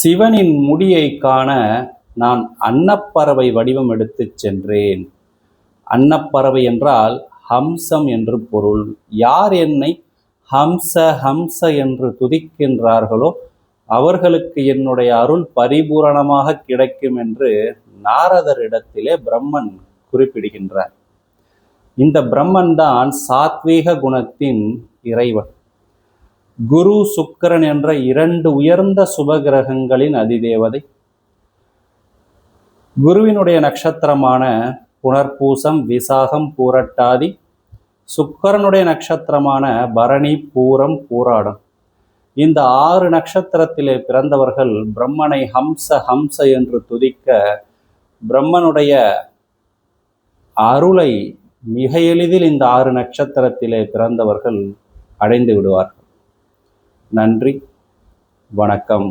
சிவனின் முடியை காண நான் அன்னப்பறவை வடிவம் எடுத்துச் சென்றேன். அன்னப்பறவை என்றால் ஹம்சம் என்று பொருள். யார் என்னை ஹம்ச ஹம்ச என்று துதிக்கின்றார்களோ அவர்களுக்கு என்னுடைய அருள் பரிபூரணமாக கிடைக்கும் என்று நாரதரிடத்திலே பிரம்மன் குறிப்பிடுகின்றார். இந்த பிரம்மன் தான் சாத்வீக குணத்தின் இறைவன். குரு சுக்கிரன் என்ற இரண்டு உயர்ந்த சுபகிரகங்களின் அதிதேவதை. குருவினுடைய நட்சத்திரமான புனர்பூசம், விசாகம், பூரட்டாதி. சுக்கிரனுடைய நட்சத்திரமான பரணி, பூரம், பூராடம். இந்த 6 நட்சத்திரத்திலே பிறந்தவர்கள் பிரம்மனை ஹம்ச ஹம்ச என்று துதிக்க பிரம்மனுடைய அருளை மிக எளிதில் இந்த 6 நட்சத்திரத்திலே பிறந்தவர்கள் அடைந்து விடுவார்கள். நன்றி, வணக்கம்.